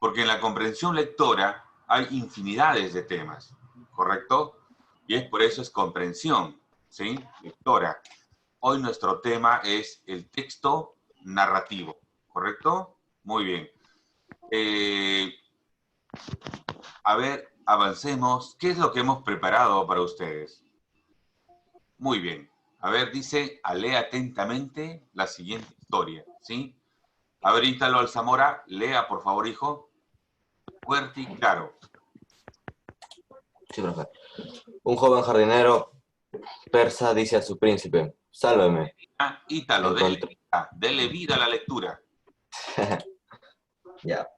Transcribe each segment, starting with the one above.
Porque en la comprensión lectora hay infinidades de temas, ¿correcto? Y es por eso es comprensión, ¿sí? Lectora. Hoy nuestro tema es el texto narrativo, ¿correcto? Muy bien. A ver, avancemos. ¿Qué es lo que hemos preparado para ustedes? Muy bien. A ver, dice, lea atentamente la siguiente historia, ¿sí? A ver, Ítalo Alzamora, lea, por favor, hijo. Fuerte y claro. Sí, profe. Un joven jardinero persa dice a su príncipe, sálveme. Ítalo, Encontré... dele vida a la lectura. Ya.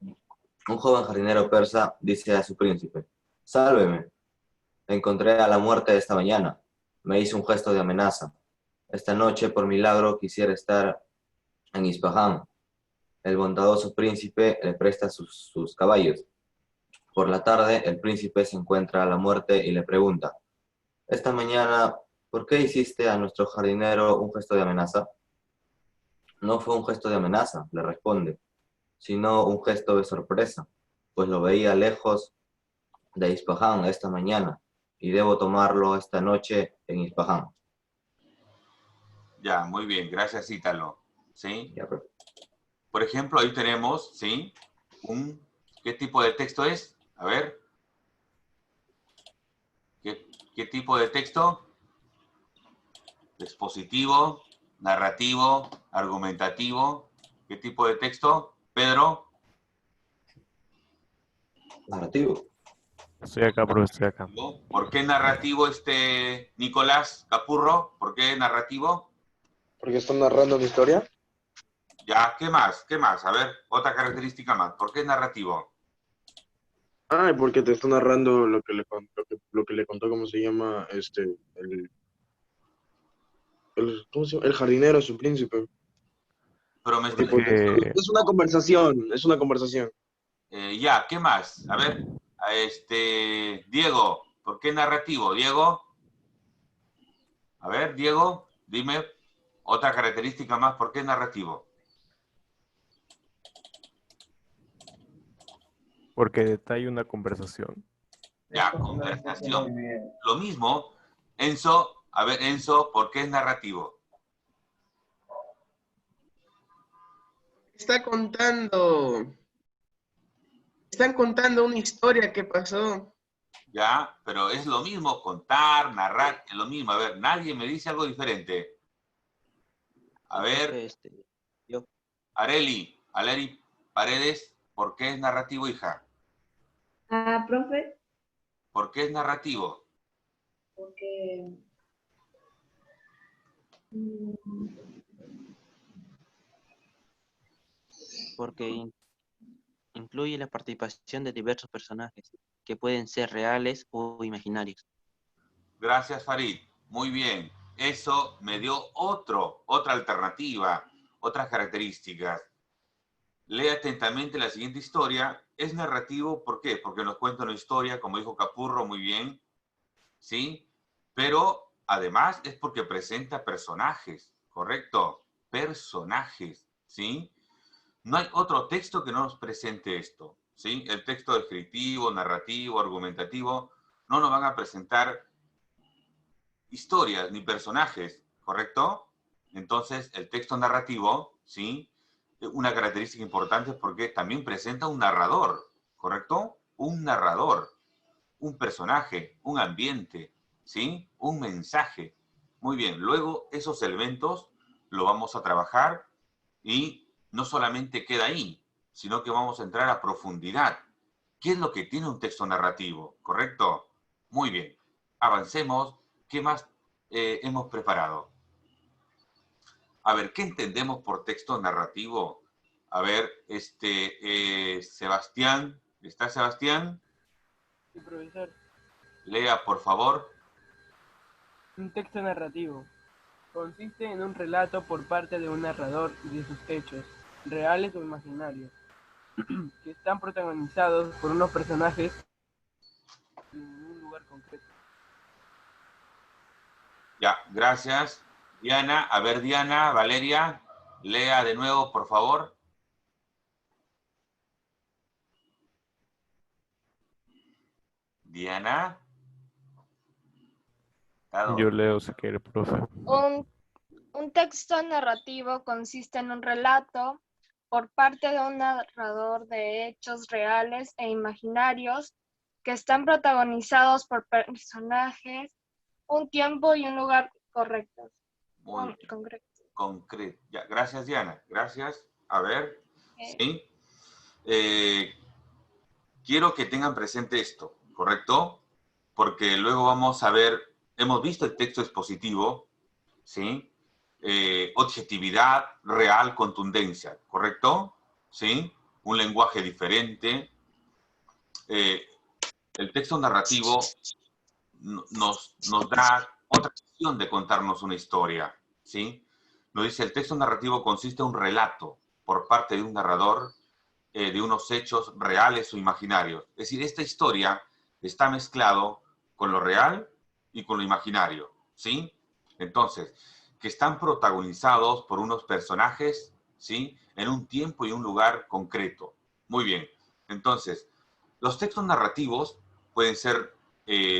Un joven jardinero persa dice a su príncipe, sálveme. Encontré a la muerte esta mañana. Me hizo un gesto de amenaza. Esta noche, por milagro, quisiera estar en Ispahan. El bondadoso príncipe le presta sus caballos. Por la tarde, el príncipe se encuentra a la muerte y le pregunta, esta mañana, ¿por qué hiciste a nuestro jardinero un gesto de amenaza? No fue un gesto de amenaza, le responde, sino un gesto de sorpresa, pues lo veía lejos de Ispahan esta mañana y debo tomarlo esta noche en Ispahan. Ya, muy bien, gracias, Ítalo. ¿Sí? Ya, profe. Por ejemplo, ahí tenemos, ¿sí? ¿Qué tipo de texto es? A ver. ¿Qué tipo de texto? Expositivo, narrativo, argumentativo. ¿Qué tipo de texto? Pedro. Narrativo. Estoy acá, profe, estoy acá. ¿Por qué narrativo Nicolás Capurro? ¿Por qué narrativo? Porque están narrando una historia. Ya, ¿qué más? ¿Qué más? A ver, otra característica más. ¿Por qué es narrativo? Ah, porque te está narrando lo que le contó, ¿cómo se llama? ¿Cómo se llama? El jardinero a su príncipe. Pero me Tipo, Porque, es una conversación, es una conversación. ya, ¿qué más? A ver, Diego, ¿por qué narrativo? Diego, a ver, Diego, dime otra característica más, ¿por qué narrativo? porque detalla una conversación. Ya, conversación. Lo mismo, Enzo, a ver, Enzo, ¿por qué es narrativo? Está contando. Están contando una historia que pasó. Ya, pero es lo mismo, contar, narrar, es lo mismo. A ver, nadie me dice algo diferente. A ver, Yo, Aleri Paredes, ¿por qué es narrativo, hija? Profe, ¿Por qué es narrativo? porque porque incluye la participación de diversos personajes que pueden ser reales o imaginarios. Gracias, Farid. Muy bien. Eso me dio otra alternativa, otras características. Lee atentamente la siguiente historia. Es narrativo, ¿por qué? Porque nos cuenta una historia, como dijo Capurro, muy bien, ¿sí? Pero además es porque presenta personajes, ¿correcto? Personajes, ¿sí? No hay otro texto que no nos presente esto, ¿sí? El texto descriptivo, narrativo, argumentativo, no nos van a presentar historias ni personajes, ¿correcto? Entonces, el texto narrativo, ¿sí? Una característica importante es porque también presenta un narrador, ¿correcto? Un narrador, un personaje, un ambiente, ¿sí? Un mensaje. Muy bien, luego esos elementos lo vamos a trabajar y no solamente queda ahí, sino que vamos a entrar a profundidad. ¿Qué es lo que tiene un texto narrativo? ¿Correcto? Muy bien. Avancemos. ¿Qué más hemos preparado? A ver, ¿qué entendemos por texto narrativo? A ver, Sebastián, ¿está Sebastián? Sí, profesor. Lea, por favor. Un texto narrativo. Consiste en un relato por parte de un narrador de sus hechos, reales o imaginarios, que están protagonizados por unos personajes en un lugar concreto. Ya, gracias. Diana, a ver, Diana, Valeria, lea de nuevo, por favor. Diana. Dado. Yo leo si quiere, profe. Un texto narrativo consiste en un relato por parte de un narrador de hechos reales e imaginarios que están protagonizados por personajes, un tiempo y un lugar correctos. Muy bien. Concreto. Concreto. Ya, gracias, Diana. Gracias. A ver. Sí. Quiero que tengan presente esto, ¿correcto? Porque luego vamos a ver, hemos visto el texto expositivo, ¿sí? Objetividad, real, contundencia, ¿correcto? ¿Sí? Un lenguaje diferente. El texto narrativo nos da otra opción de contarnos una historia, ¿sí? Nos dice, el texto narrativo consiste en un relato por parte de un narrador de unos hechos reales o imaginarios. Es decir, esta historia está mezclado con lo real y con lo imaginario, ¿sí? Entonces, que están protagonizados por unos personajes, ¿sí? En un tiempo y un lugar concreto. Muy bien. Entonces, los textos narrativos pueden ser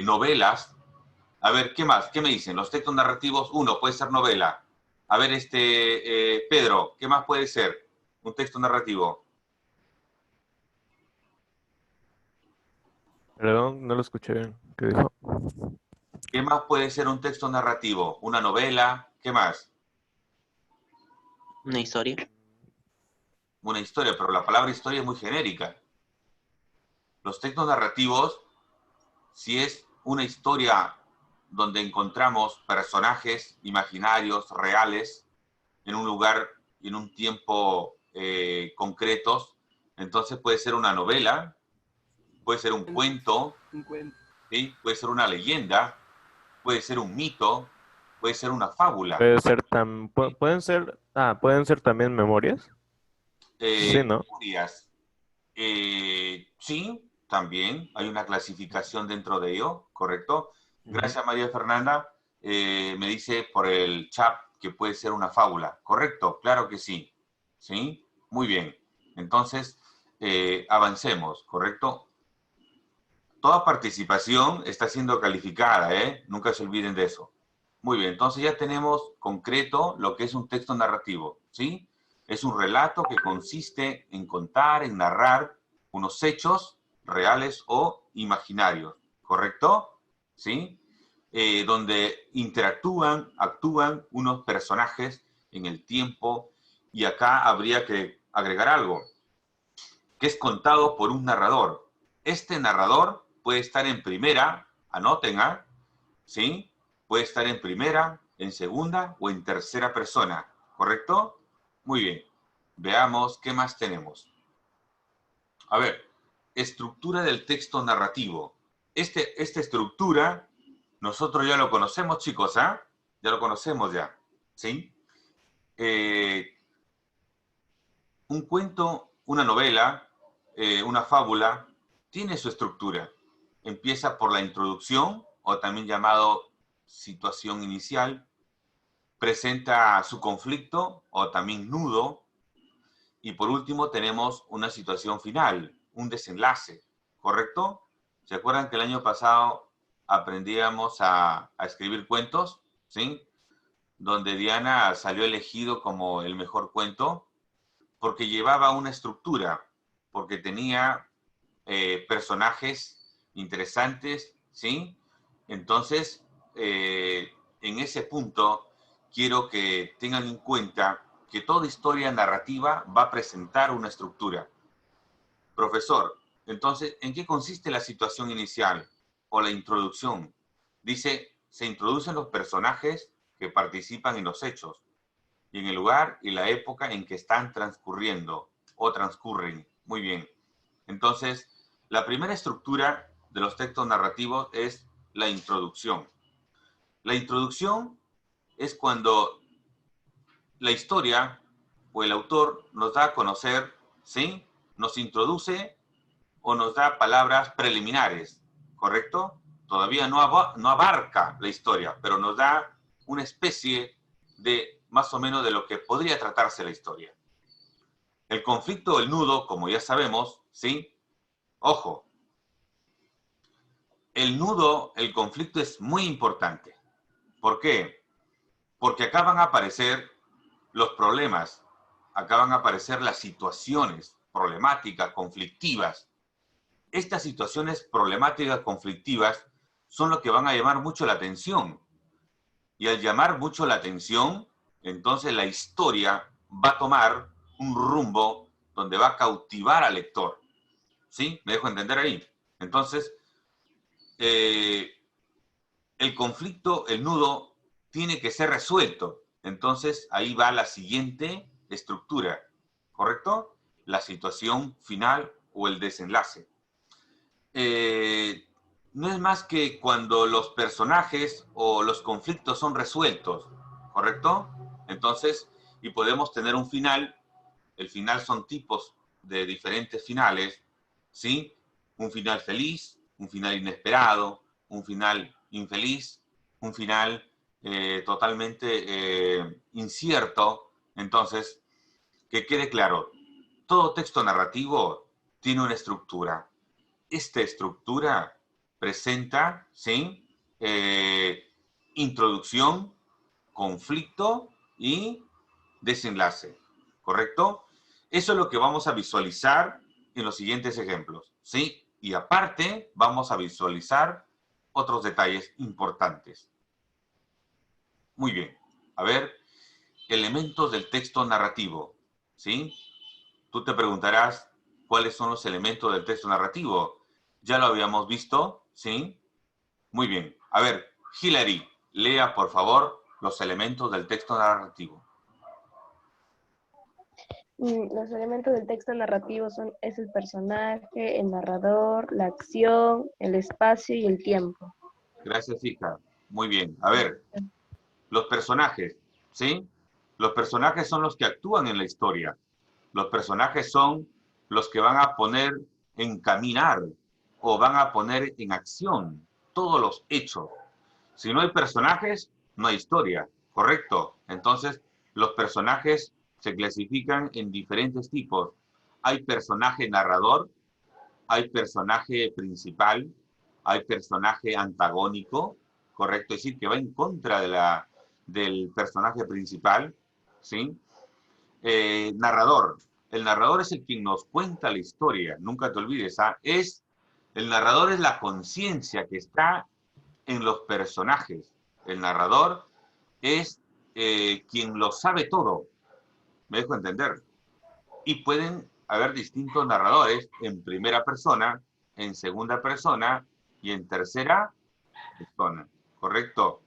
novelas. A ver, ¿qué más? ¿Qué me dicen? Los textos narrativos, uno, puede ser novela. A ver, Pedro, ¿qué más puede ser un texto narrativo? Perdón, no lo escuché bien. ¿Qué dijo? ¿Qué más puede ser un texto narrativo? ¿Una novela? ¿Qué más? Una historia. Una historia, pero la palabra historia es muy genérica. Los textos narrativos, si es una historia donde encontramos personajes imaginarios, reales, en un lugar y en un tiempo concretos, entonces puede ser una novela, puede ser un cuento, ¿sí? Puede ser una leyenda, puede ser un mito, puede ser una fábula. Puede ser pueden ser también memorias. Sí, ¿no? Memorias. Sí, también hay una clasificación dentro de ello, ¿correcto? Gracias, María Fernanda. Me dice por el chat que puede ser una fábula. ¿Correcto? Claro que sí. ¿Sí? Muy bien. Entonces, avancemos, ¿correcto? Toda participación está siendo calificada, ¿eh? Nunca se olviden de eso. Muy bien, entonces ya tenemos concreto lo que es un texto narrativo, ¿sí? Es un relato que consiste en contar, en narrar unos hechos reales o imaginarios, ¿correcto? ¿Sí? Donde actúan unos personajes en el tiempo, y acá habría que agregar algo, que es contado por un narrador. Este narrador puede estar en primera, anoten, ¿sí? Puede estar en primera, en segunda o en tercera persona, ¿correcto? Muy bien. Veamos qué más tenemos. A ver, estructura del texto narrativo. Esta estructura, nosotros ya lo conocemos, chicos, ¿ah? Ya lo conocemos ya, ¿sí? Un cuento, una novela, una fábula, tiene su estructura. Empieza por la introducción, o también llamado situación inicial. Presenta su conflicto, o también nudo. Y por último tenemos una situación final, un desenlace, ¿correcto? ¿Se acuerdan que el año pasado aprendíamos a escribir cuentos? ¿Sí? Donde Diana salió elegido como el mejor cuento, porque llevaba una estructura, porque tenía personajes interesantes, ¿sí? Entonces, en ese punto, quiero que tengan en cuenta que toda historia narrativa va a presentar una estructura. Profesor, entonces, ¿en qué consiste la situación inicial o la introducción? Dice, se introducen los personajes que participan en los hechos y en el lugar y la época en que están transcurriendo o transcurren. Muy bien. Entonces, la primera estructura de los textos narrativos es la introducción. La introducción es cuando la historia o el autor nos da a conocer, ¿sí? Nos introduce o nos da palabras preliminares, ¿correcto? Todavía no abarca la historia, pero nos da una especie de más o menos de lo que podría tratarse la historia. El conflicto o el nudo, como ya sabemos, ¿sí? Ojo, el nudo, el conflicto es muy importante. ¿Por qué? Porque acá van a aparecer los problemas, acá van a aparecer las situaciones problemáticas, conflictivas. Estas situaciones problemáticas, conflictivas, son lo que van a llamar mucho la atención. Y al llamar mucho la atención, entonces la historia va a tomar un rumbo donde va a cautivar al lector. ¿Sí? ¿Me dejo entender ahí? Entonces, el conflicto, el nudo, tiene que ser resuelto. Entonces, ahí va la siguiente estructura, ¿correcto? La situación final o el desenlace. No es más que cuando los personajes o los conflictos son resueltos, ¿correcto? Entonces, y podemos tener un final. El final son tipos de diferentes finales, ¿sí? Un final feliz, un final inesperado, un final infeliz, un final totalmente incierto. Entonces, que quede claro, todo texto narrativo tiene una estructura. Esta estructura presenta, ¿sí? Introducción, conflicto y desenlace, ¿correcto? Eso es lo que vamos a visualizar en los siguientes ejemplos, ¿sí? Y aparte, vamos a visualizar otros detalles importantes. Muy bien. A ver, elementos del texto narrativo, ¿sí? Tú te preguntarás, ¿cuáles son los elementos del texto narrativo? Ya lo habíamos visto, ¿sí? Muy bien. A ver, Hilary, lea, por favor, los elementos del texto narrativo. Los elementos del texto narrativo es el personaje, el narrador, la acción, el espacio y el tiempo. Gracias, hija. Muy bien. A ver, los personajes, ¿sí? Los personajes son los que actúan en la historia. Los personajes son los que van a poner, encaminar o van a poner en acción todos los hechos. Si no hay personajes, no hay historia, ¿correcto? Entonces, los personajes se clasifican en diferentes tipos. Hay personaje narrador, hay personaje principal, hay personaje antagónico, ¿correcto? Es decir, que va en contra del personaje principal, ¿sí? Narrador. El narrador es el quien nos cuenta la historia, nunca te olvides, ¿ah? El narrador es la conciencia que está en los personajes. El narrador es quien lo sabe todo. ¿Me dejo entender? Y pueden haber distintos narradores en primera persona, en segunda persona y en tercera persona. ¿Correcto?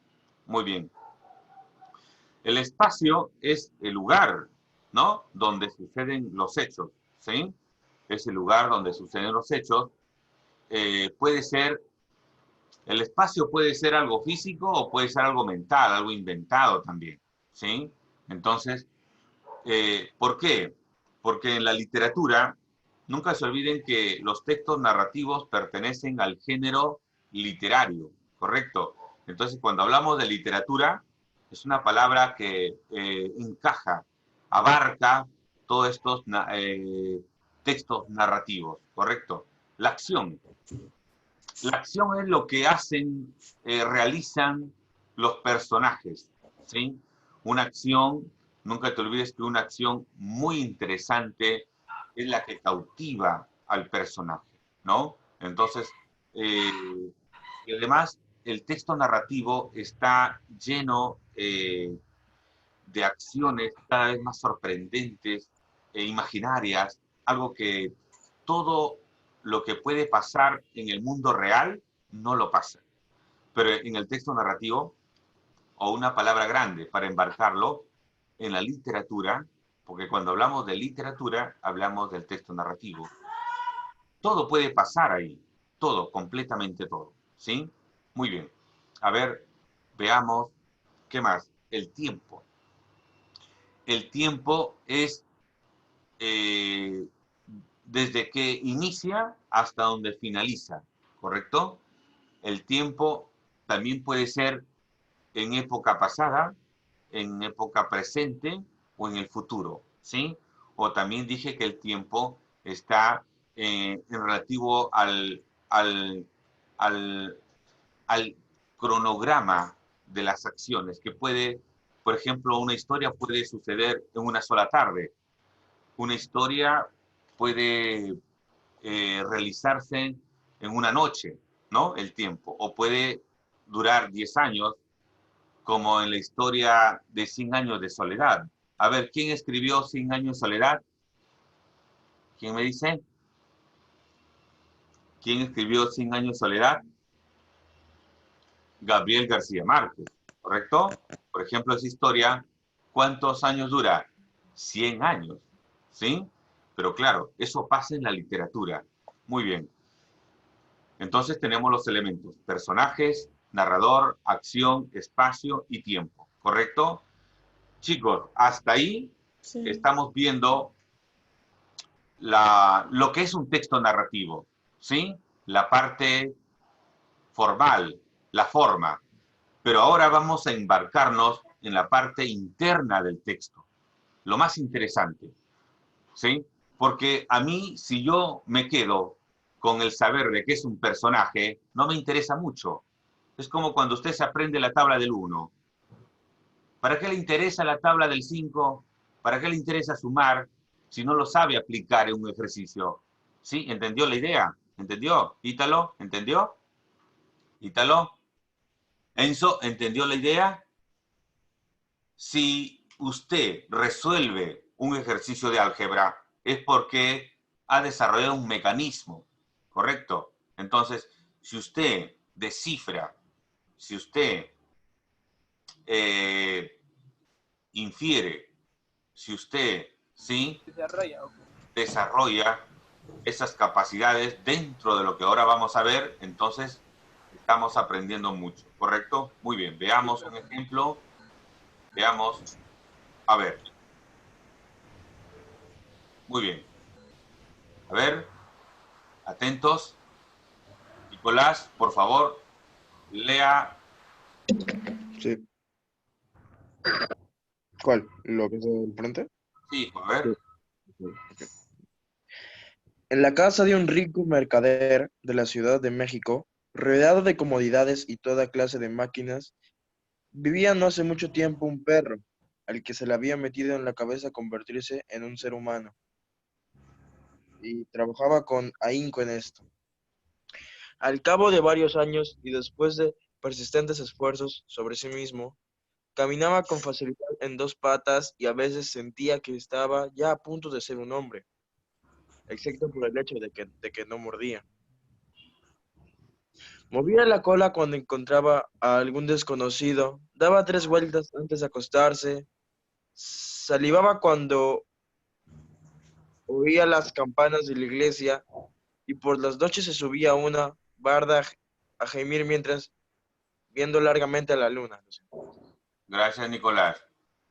Muy bien. El espacio es el lugar, ¿no? Donde suceden los hechos, ¿sí? Es el lugar donde suceden los hechos. Puede ser, el espacio puede ser algo físico o puede ser algo mental, algo inventado también, ¿sí? Entonces, ¿por qué? Porque en la literatura, nunca se olviden que los textos narrativos pertenecen al género literario, ¿correcto? Entonces, cuando hablamos de literatura, es una palabra que encaja, abarca todos estos textos narrativos, ¿correcto? La acción. La acción es lo que hacen, realizan los personajes, ¿sí? Una acción, nunca te olvides que una acción muy interesante es la que cautiva al personaje, ¿no? Entonces, y además, el texto narrativo está lleno de acciones cada vez más sorprendentes e imaginarias, algo que todo lo que puede pasar en el mundo real no lo pasa. Pero en el texto narrativo, o una palabra grande para embarcarlo, en la literatura, porque cuando hablamos de literatura, hablamos del texto narrativo. Todo puede pasar ahí, todo, completamente todo, ¿sí? Muy bien. A ver, veamos, ¿qué más? El tiempo. El tiempo es desde que inicia hasta donde finaliza, ¿correcto? El tiempo también puede ser en época pasada, en época presente o en el futuro, ¿sí? O también dije que el tiempo está en relativo a al cronograma de las acciones, que puede, por ejemplo, una historia puede suceder en una sola tarde. Una historia puede realizarse en una noche, ¿no? El tiempo. O puede durar 10 años, como en la historia de 100 años de soledad. A ver, ¿quién escribió 100 años de soledad? ¿Quién me dice? ¿Quién escribió 100 años de soledad? Gabriel García Márquez, ¿correcto? Por ejemplo, esa historia, ¿cuántos años dura? 100 años, ¿sí? Pero claro, eso pasa en la literatura. Muy bien. Entonces tenemos los elementos: personajes, narrador, acción, espacio y tiempo, ¿correcto? Chicos, hasta ahí estamos viendo lo que es un texto narrativo, ¿sí? La parte formal, la forma. Pero ahora vamos a embarcarnos en la parte interna del texto, lo más interesante, ¿sí? Porque a mí, si yo me quedo con el saber de que es un personaje, no me interesa mucho. Es como cuando usted se aprende la tabla del 1. ¿Para qué le interesa la tabla del 5? ¿Para qué le interesa sumar si no lo sabe aplicar en un ejercicio? ¿Sí? ¿Entendió la idea? ¿Entendió? ¿Ítalo? ¿Entendió? ¿Ítalo? ¿Enzo? ¿Entendió la idea? Si usted resuelve un ejercicio de álgebra, es porque ha desarrollado un mecanismo, ¿correcto? Entonces, si usted descifra, si usted infiere, si usted, ¿sí?, desarrolla esas capacidades dentro de lo que ahora vamos a ver, entonces estamos aprendiendo mucho, ¿correcto? Muy bien, veamos un ejemplo. Veamos. A ver. Muy bien. A ver. Atentos. Nicolás, por favor, lea. Sí. ¿Cuál? ¿Lo que está al frente? Sí, a ver. Okay. En la casa de un rico mercader de la Ciudad de México, rodeado de comodidades y toda clase de máquinas, vivía no hace mucho tiempo un perro, al que se le había metido en la cabeza convertirse en un ser humano, y trabajaba con ahínco en esto. Al cabo de varios años y después de persistentes esfuerzos sobre sí mismo, caminaba con facilidad en 2 patas y a veces sentía que estaba ya a punto de ser un hombre, excepto por el hecho de que no mordía. Movía la cola cuando encontraba a algún desconocido, daba 3 vueltas antes de acostarse, salivaba cuando oía las campanas de la iglesia y por las noches se subía a una barda a gemir mientras viendo largamente a la luna. Gracias, Nicolás.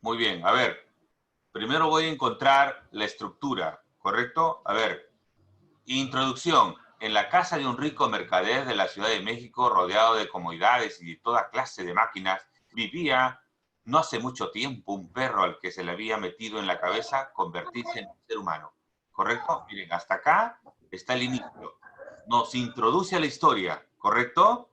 Muy bien, a ver. Primero voy a encontrar la estructura, ¿correcto? A ver. Introducción. En la casa de un rico mercader de la Ciudad de México, rodeado de comodidades y de toda clase de máquinas, vivía no hace mucho tiempo un perro al que se le había metido en la cabeza convertirse en un ser humano. ¿Correcto? Miren, hasta acá está el inicio. Nos introduce a la historia, ¿correcto?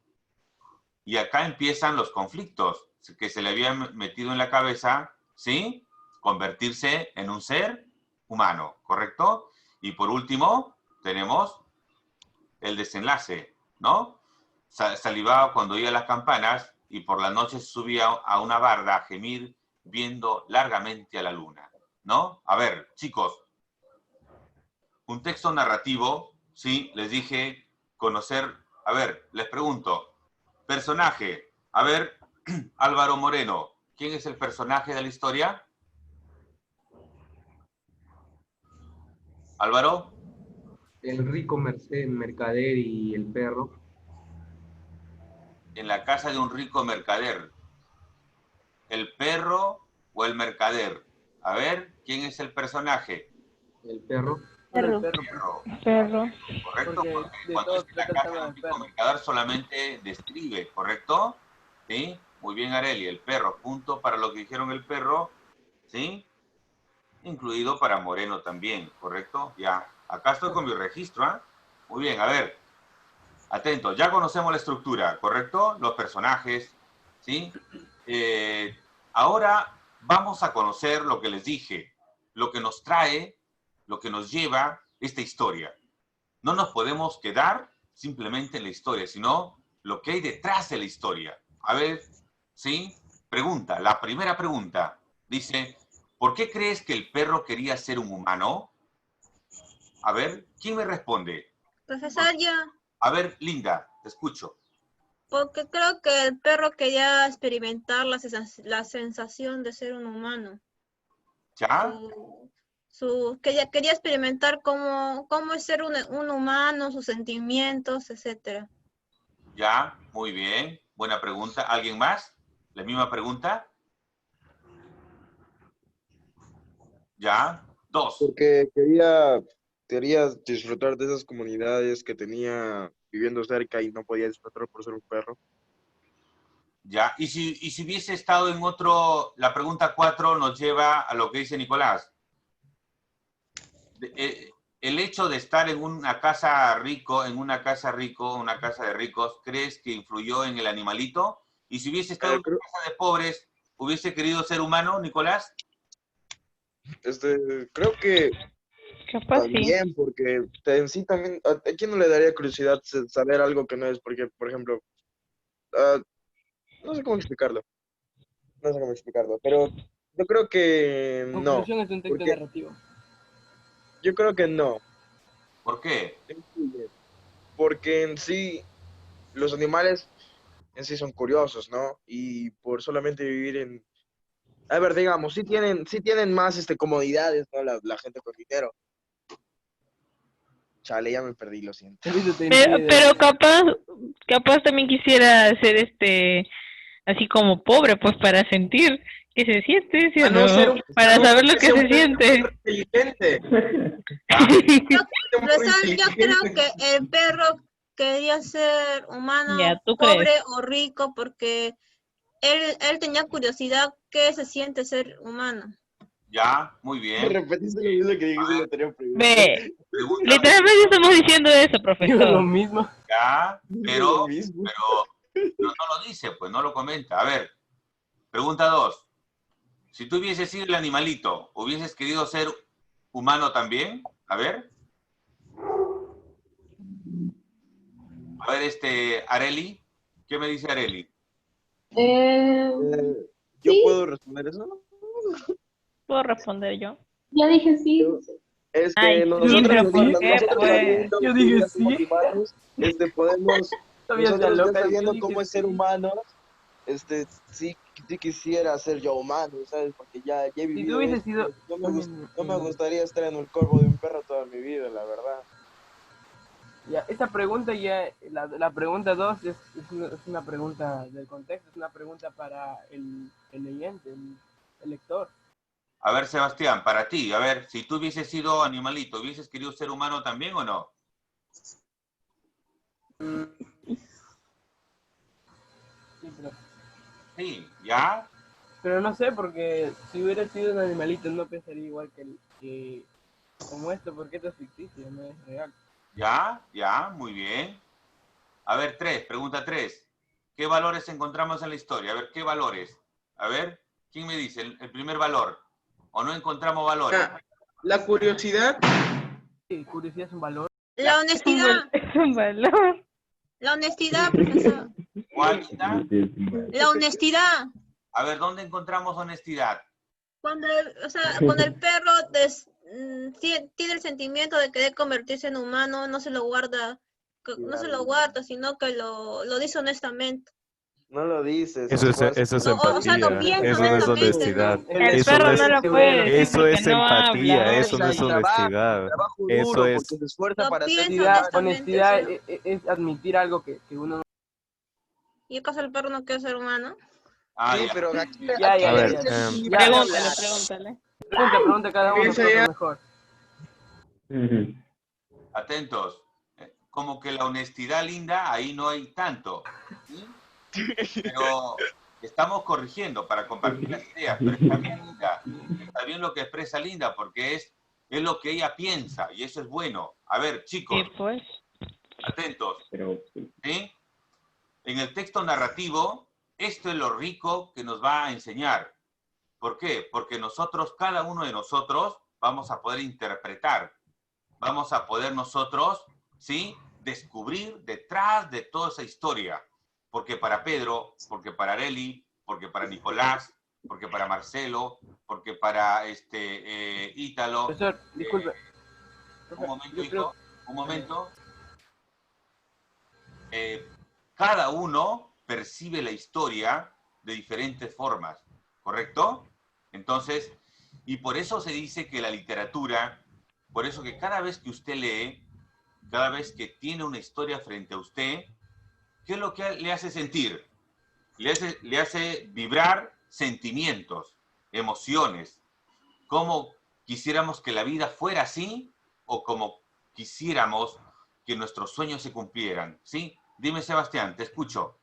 Y acá empiezan los conflictos, que se le había metido en la cabeza, ¿sí? Convertirse en un ser humano, ¿correcto? Y por último, tenemos el desenlace, ¿no? Salivaba cuando oía las campanas y por la noche subía a una barda a gemir viendo largamente a la luna, ¿no? A ver, chicos, un texto narrativo, ¿sí? Les dije conocer, a ver, les pregunto, personaje, a ver, Álvaro Moreno, ¿quién es el personaje de la historia? Álvaro. El rico mercader y el perro. En la casa de un rico mercader. ¿El perro o el mercader? A ver, ¿quién es el personaje? El perro. Perro. Perro. Correcto, porque cuando es en la casa de un rico mercader solamente describe, ¿correcto? ¿Sí? Muy bien, Areli, el perro. Punto para lo que dijeron el perro, ¿sí? Incluido para Moreno también, ¿correcto? Ya. Acá estoy con mi registro, ¿ah? Muy bien, a ver. Atentos, ya conocemos la estructura, ¿correcto? Los personajes, ¿sí? Ahora vamos a conocer lo que les dije, lo que nos trae, lo que nos lleva esta historia. No nos podemos quedar simplemente en la historia, sino lo que hay detrás de la historia. A ver, ¿sí? Pregunta, la primera pregunta, dice, ¿por qué crees que el perro quería ser un humano? A ver, ¿quién me responde? Profesor, yo, A ver, Linda, te escucho. porque creo que el perro quería experimentar la sensación de ser un humano. ¿Ya? Quería experimentar cómo es ser un humano, sus sentimientos, etcétera. Ya, muy bien. Buena pregunta. ¿Alguien más? ¿La misma pregunta? Ya. 2. Porque quería disfrutar de esas comunidades que tenía viviendo cerca y no podía disfrutar por ser un perro. Ya. Y si hubiese estado en otro, la pregunta 4 nos lleva a lo que dice Nicolás. El hecho de estar en una casa una casa de ricos, ¿crees que influyó en el animalito? Y si hubiese estado en una casa de pobres, ¿hubiese querido ser humano, Nicolás? Creo que Capaz también, sí. porque en sí también, ¿a quién no le daría curiosidad saber algo que no es? Porque, por ejemplo, no sé cómo explicarlo. No sé cómo explicarlo, pero yo creo que no. Conclusión es un texto Porque narrativo. yo creo que no. ¿Por qué? Porque en sí, los animales en sí son curiosos, ¿no? Y por solamente vivir en... A ver, digamos, sí tienen más comodidades, ¿no? La gente con dinero. Chale, ya me perdí, lo siento. Pero capaz también quisiera ser así como pobre, pues para sentir que se siente, ¿sí o no? Para saber lo que se siente. Inteligente. Yo creo que el perro quería ser humano, Ya, ¿tú pobre crees? o rico, porque él tenía curiosidad qué se siente ser humano. Ya, muy bien. Repetiste lo mismo que dijiste en la anterior pregunta. Ve, literalmente estamos diciendo eso, profesor. Lo mismo. Ya, pero no lo dice, pues no lo comenta. A ver, pregunta 2. Si tú hubieses sido el animalito, ¿hubieses querido ser humano también? A ver. A ver, Areli. ¿Qué me dice Areli? ¿Yo puedo responder eso? ¿Puedo responder yo? Ya dije sí. Es que Ay, nosotros, pero ¿por nosotros qué, pues? sabiendo Yo que dije ya somos sí. humanos, podemos, Todavía nosotros está ya loca, sabiendo yo dije cómo es ser sí. humano, sí quisiera ser yo humano, ¿sabes? Porque ya he Si vivido tú hubieses esto, sido... no me gustaría estar en el cuerpo de un perro toda mi vida, la verdad. Ya, esta pregunta ya, la pregunta 2 es una pregunta del contexto, es una pregunta para el leyente, el lector. A ver, Sebastián, para ti, a ver, si tú hubieses sido animalito, ¿hubieses querido ser humano también o no? Sí, pero... Sí, ¿ya? Pero no sé, porque si hubiera sido un animalito no pensaría igual que como esto, porque esto es ficticio, no es real. Ya, muy bien. A ver, pregunta 3. ¿Qué valores encontramos en la historia? A ver, ¿qué valores? A ver, ¿quién me dice el primer valor? ¿O no encontramos valores? La curiosidad. Sí, curiosidad es un valor. La honestidad. Es un valor. La honestidad, profesor. ¿Cuál, Linda? La honestidad. A ver, ¿dónde encontramos honestidad? Cuando el perro tiene el sentimiento de querer convertirse en humano, no se lo guarda, sino que lo dice honestamente. No lo dices. Eso es empatía. O sea, no piensa Eso no es honestamente, honestidad. ¿no? El perro no lo puede decir Eso porque es no empatía. habla. Eso no es honestidad. Trabajo Eso duro, es. porque se esfuerza No para hacer piensa Honestidad honestamente. es admitir algo que uno... ¿Y acaso el perro no quiere ser humano? Ah, Sí, ya. pero aquí Ya, A ver, Pregúntale. Pregunta cada uno, creo que mejor. Atentos. Como que la honestidad, Linda, ahí no hay tanto. ¿Sí? Pero estamos corrigiendo para compartir las ideas. Pero está bien, Linda. Está bien lo que expresa Linda, porque es lo que ella piensa, y eso es bueno. A ver, chicos. Sí, pues. Atentos. ¿Sí? En el texto narrativo, esto es lo rico que nos va a enseñar. ¿Por qué? Porque nosotros, cada uno de nosotros, vamos a poder interpretar. Vamos a poder nosotros, ¿sí?, descubrir detrás de toda esa historia. Porque para Pedro, porque para Arely, porque para Nicolás, porque para Marcelo, porque para Ítalo. Profesor, disculpe. Un momento, hijo, un momento. Cada uno percibe la historia de diferentes formas, ¿correcto? Entonces, y por eso se dice que la literatura, por eso que cada vez que usted lee, cada vez que tiene una historia frente a usted, ¿qué es lo que le hace sentir? Le hace vibrar sentimientos, emociones. ¿Cómo quisiéramos que la vida fuera así o como quisiéramos que nuestros sueños se cumplieran? ¿Sí? Dime, Sebastián, te escucho.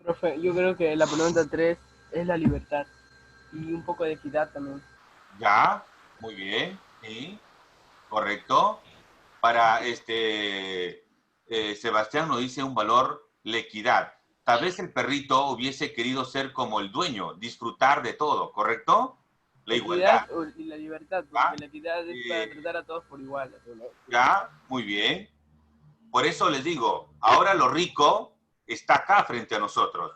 Profe, yo creo que la pregunta 3 es la libertad y un poco de equidad también. Ya, muy bien, sí, correcto. Para Sebastián nos dice un valor, la equidad. Tal vez el perrito hubiese querido ser como el dueño, disfrutar de todo, ¿correcto? La igualdad. Y la libertad, porque la equidad es para tratar a todos por igual. Ya, muy bien. Por eso les digo, ahora lo rico está acá frente a nosotros,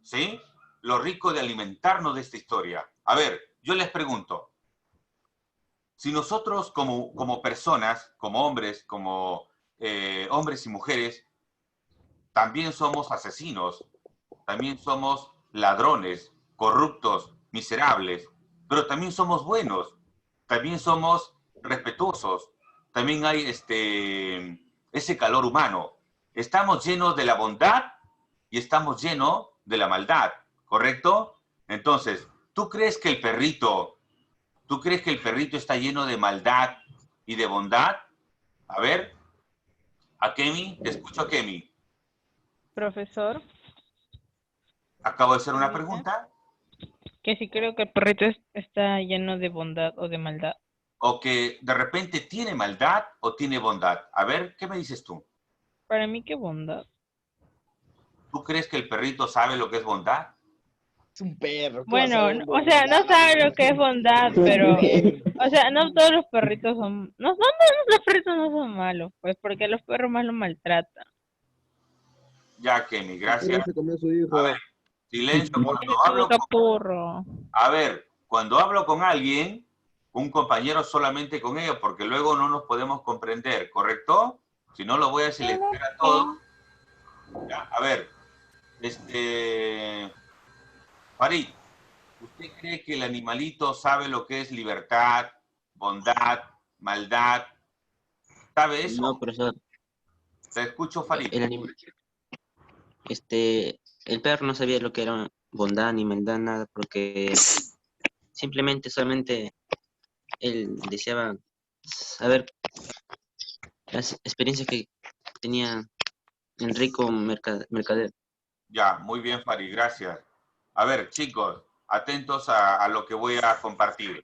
¿sí? Lo rico de alimentarnos de esta historia. A ver, yo les pregunto, si nosotros como personas, como hombres, hombres y mujeres, también somos asesinos, también somos ladrones, corruptos, miserables, pero también somos buenos, también somos respetuosos, también hay ese calor humano. Estamos llenos de la bondad y estamos llenos de la maldad, ¿correcto? Entonces, ¿tú crees que el perrito está lleno de maldad y de bondad? A ver, a Kemi, te escucho, Kemi. Profesor. Acabo de hacer una pregunta. Que sí creo que el perrito está lleno de bondad o de maldad. O que de repente tiene maldad o tiene bondad. A ver, ¿qué me dices tú? Para mí, ¿qué bondad? ¿Tú crees que el perrito sabe lo que es bondad? Es un perro. Bueno, o sea, no sabe lo que es bondad, pero... O sea, no todos los perritos son... No, los perritos no son malos, pues, porque los perros más los maltratan. Ya, Kemi, gracias. A ver, silencio. Cuando hablo con alguien, un compañero solamente con ellos, porque luego no nos podemos comprender, ¿correcto? Si no, lo voy a silenciar a todos. Ya, a ver, Farid, ¿usted cree que el animalito sabe lo que es libertad, bondad, maldad? ¿Sabe eso? No, profesor. Te escucho, Farid. El perro no sabía lo que era bondad ni maldad, nada, porque solamente él deseaba saber las experiencias que tenía el rico mercader. Ya, muy bien, Farid, gracias. A ver, chicos, atentos a lo que voy a compartir.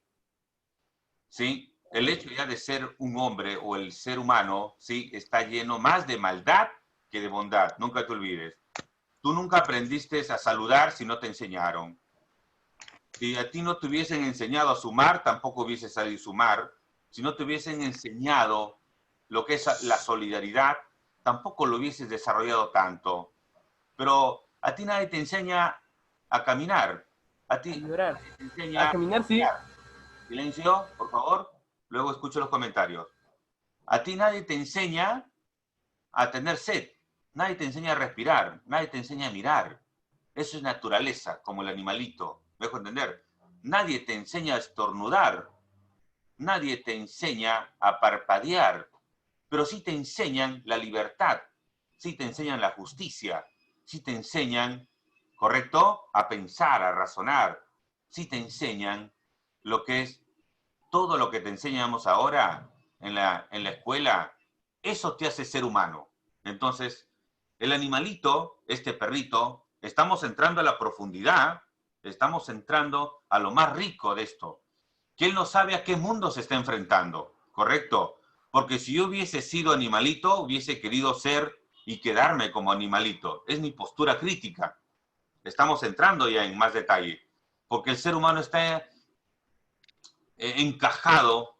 ¿Sí? El hecho ya de ser un hombre o el ser humano, ¿sí?, está lleno más de maldad que de bondad. Nunca te olvides. Tú nunca aprendiste a saludar si no te enseñaron. Si a ti no te hubiesen enseñado a sumar, tampoco hubieses sabido sumar. Si no te hubiesen enseñado lo que es la solidaridad, tampoco lo hubieses desarrollado tanto. Pero a ti nadie te enseña a caminar. A ti nadie te enseña a caminar, sí. Silencio, por favor. Luego escucho los comentarios. A ti nadie te enseña a tener sed. Nadie te enseña a respirar, nadie te enseña a mirar. Eso es naturaleza, como el animalito. ¿Me dejo entender? Nadie te enseña a estornudar. Nadie te enseña a parpadear. Pero sí te enseñan la libertad. Sí te enseñan la justicia. Sí te enseñan, ¿correcto?, a pensar, a razonar. Sí te enseñan lo que es todo lo que te enseñamos ahora en la escuela. Eso te hace ser humano. Entonces, el animalito, este perrito, estamos entrando a la profundidad, estamos entrando a lo más rico de esto, que él no sabe a qué mundo se está enfrentando, ¿correcto? Porque si yo hubiese sido animalito, hubiese querido ser y quedarme como animalito. Es mi postura crítica. Estamos entrando ya en más detalle. Porque el ser humano está encajado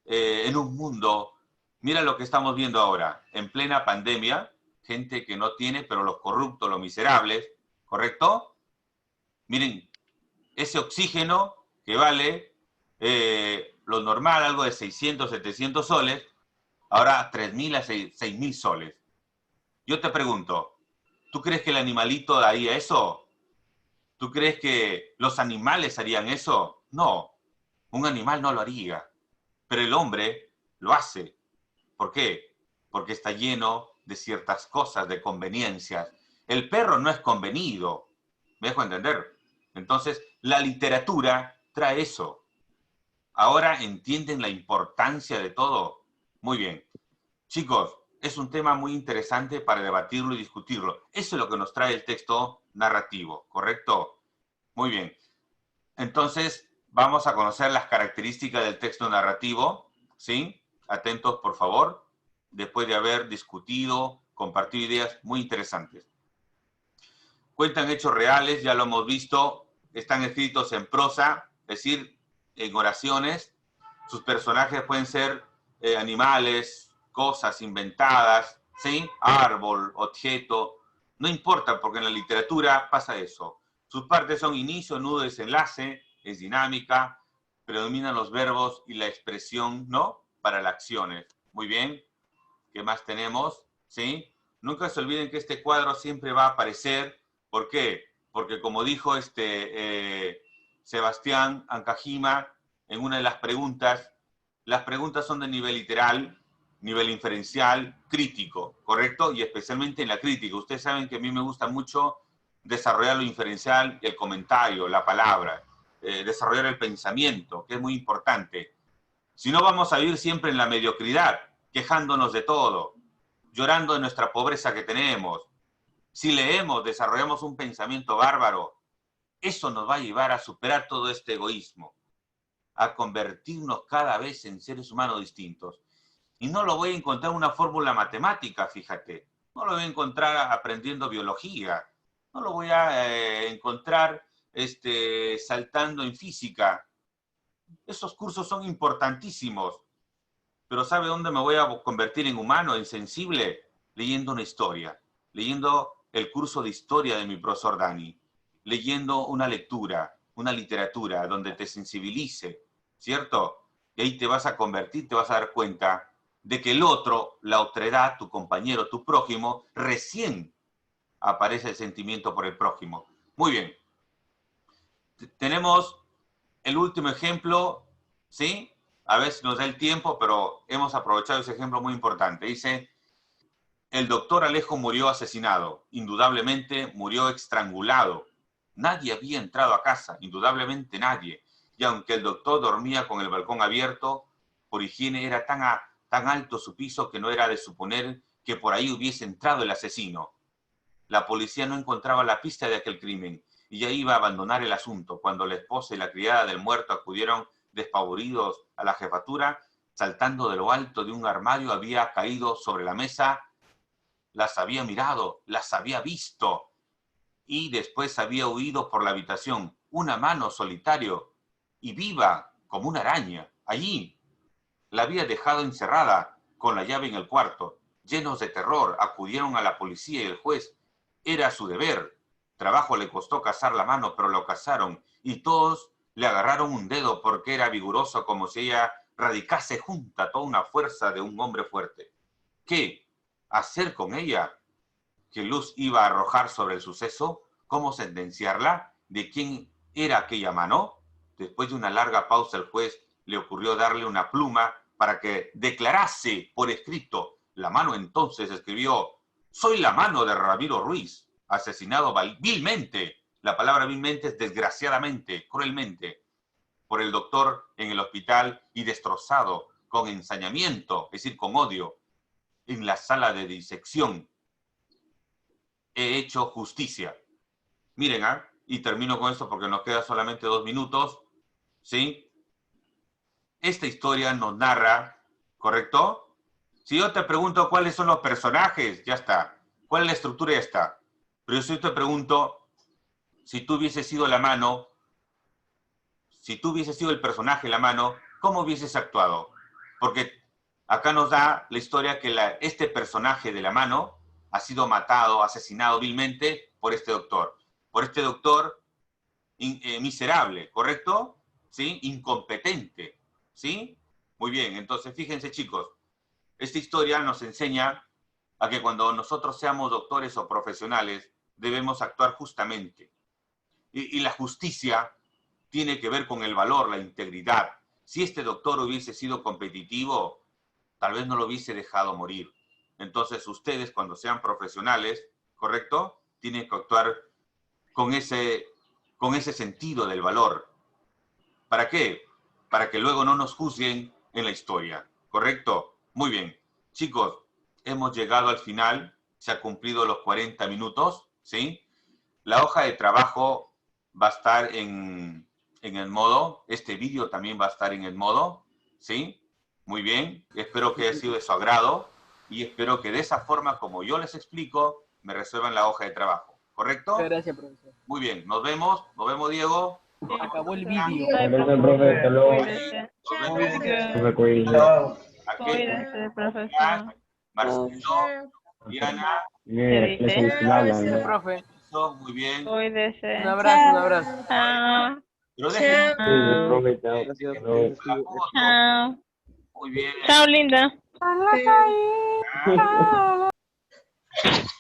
en un mundo. Mira lo que estamos viendo ahora. En plena pandemia, gente que no tiene, pero los corruptos, los miserables, ¿correcto? Miren, ese oxígeno que vale lo normal, algo de 600, 700 soles, ahora 3.000 a 6.000 soles. Yo te pregunto, ¿tú crees que el animalito haría eso? ¿Tú crees que los animales harían eso? No, un animal no lo haría, pero el hombre lo hace. ¿Por qué? Porque está lleno de ciertas cosas, de conveniencias. El perro no es convenido, ¿me dejo entender? Entonces, la literatura trae eso. Ahora entienden la importancia de todo. Muy bien. Chicos, es un tema muy interesante para debatirlo y discutirlo. Eso es lo que nos trae el texto narrativo, ¿correcto? Muy bien. Entonces, vamos a conocer las características del texto narrativo, ¿sí? Atentos, por favor, después de haber discutido, compartido ideas muy interesantes. Cuentan hechos reales, ya lo hemos visto, están escritos en prosa, es decir, en oraciones. Sus personajes pueden ser animales, cosas inventadas, ¿sí? Árbol, objeto, no importa, porque en la literatura pasa eso. Sus partes son inicio, nudo, desenlace, es dinámica, predominan los verbos y la expresión, ¿no? Para las acciones. Muy bien. ¿Qué más tenemos? ¿Sí? Nunca se olviden que este cuadro siempre va a aparecer. ¿Por qué? Porque como dijo Sebastián Ancajima en una de las preguntas son de nivel literal, nivel inferencial, crítico, ¿correcto? Y especialmente en la crítica. Ustedes saben que a mí me gusta mucho desarrollar lo inferencial, el comentario, la palabra, desarrollar el pensamiento, que es muy importante. Si no, vamos a vivir siempre en la mediocridad, quejándonos de todo, llorando de nuestra pobreza que tenemos. Si leemos, desarrollamos un pensamiento bárbaro, eso nos va a llevar a superar todo este egoísmo, a convertirnos cada vez en seres humanos distintos. Y no lo voy a encontrar en una fórmula matemática, fíjate. No lo voy a encontrar aprendiendo biología. No lo voy a encontrar saltando en física. Esos cursos son importantísimos. Pero ¿sabe dónde me voy a convertir en humano, en sensible? Leyendo una historia, leyendo el curso de historia de mi profesor Dani, leyendo una lectura, una literatura donde te sensibilice, ¿cierto? Y ahí te vas a convertir, te vas a dar cuenta de que el otro, la otredad, tu compañero, tu prójimo, recién aparece el sentimiento por el prójimo. Muy bien. Tenemos el último ejemplo, ¿sí? A ver si nos da el tiempo, pero hemos aprovechado ese ejemplo muy importante. Dice, el doctor Alejo murió asesinado. Indudablemente murió estrangulado. Nadie había entrado a casa, indudablemente nadie. Y aunque el doctor dormía con el balcón abierto, por higiene era tan alto su piso que no era de suponer que por ahí hubiese entrado el asesino. La policía no encontraba la pista de aquel crimen y ya iba a abandonar el asunto cuando la esposa y la criada del muerto acudieron despavoridos a la jefatura. Saltando de lo alto de un armario había caído sobre la mesa. Las había mirado, las había visto y después había huido por la habitación. Una mano solitario y viva como una araña. Allí la había dejado encerrada con la llave en el cuarto. Llenos de terror, acudieron a la policía y el juez. Era su deber. Trabajo le costó cazar la mano, pero lo cazaron y todos le agarraron un dedo porque era vigoroso como si ella radicase junta toda una fuerza de un hombre fuerte. ¿Qué hacer con ella? ¿Qué luz iba a arrojar sobre el suceso? ¿Cómo sentenciarla? ¿De quién era aquella mano? Después de una larga pausa, el juez le ocurrió darle una pluma para que declarase por escrito. La mano entonces escribió: soy la mano de Ramiro Ruiz, asesinado vilmente. La palabra vilmente es desgraciadamente, cruelmente, por el doctor en el hospital y destrozado con ensañamiento, es decir, con odio, en la sala de disección. He hecho justicia. Miren, y termino con esto porque nos queda solamente 2 minutos, ¿sí? Esta historia nos narra, ¿correcto?, Si yo te pregunto cuáles son los personajes, ya está. ¿Cuál es la estructura? Ya está. Pero si yo te pregunto, si tú hubieses sido la mano, si tú hubieses sido el personaje la mano, ¿cómo hubieses actuado? Porque acá nos da la historia que este personaje de la mano ha sido matado, asesinado vilmente por este doctor. Por este doctor miserable, ¿correcto? ¿Sí? Incompetente, ¿sí? Muy bien, entonces fíjense chicos, esta historia nos enseña a que cuando nosotros seamos doctores o profesionales debemos actuar justamente. Y la justicia tiene que ver con el valor, la integridad. Si este doctor hubiese sido competitivo, tal vez no lo hubiese dejado morir. Entonces ustedes cuando sean profesionales, ¿correcto? Tienen que actuar con ese sentido del valor. ¿Para qué? Para que luego no nos juzguen en la historia, ¿correcto? Muy bien. Chicos, hemos llegado al final, se han cumplido los 40 minutos, ¿sí? La hoja de trabajo va a estar en el modo, este vídeo también va a estar en el modo, ¿sí? Muy bien, espero que haya sido de su agrado y espero que de esa forma, como yo les explico, me resuelvan la hoja de trabajo, ¿correcto? Muchas gracias, profesor. Muy bien, nos vemos Diego. Acabó el vídeo. Gracias, profe. Hasta luego. Cuídense, profesor. Marcelo, Diana. Bien, clase virtual, Profe. Muy bien. Cuídese. Un abrazo, un abrazo. Chao. Pero dejen. profe, chao. Chao. Muy bien. Chao, linda. Chao.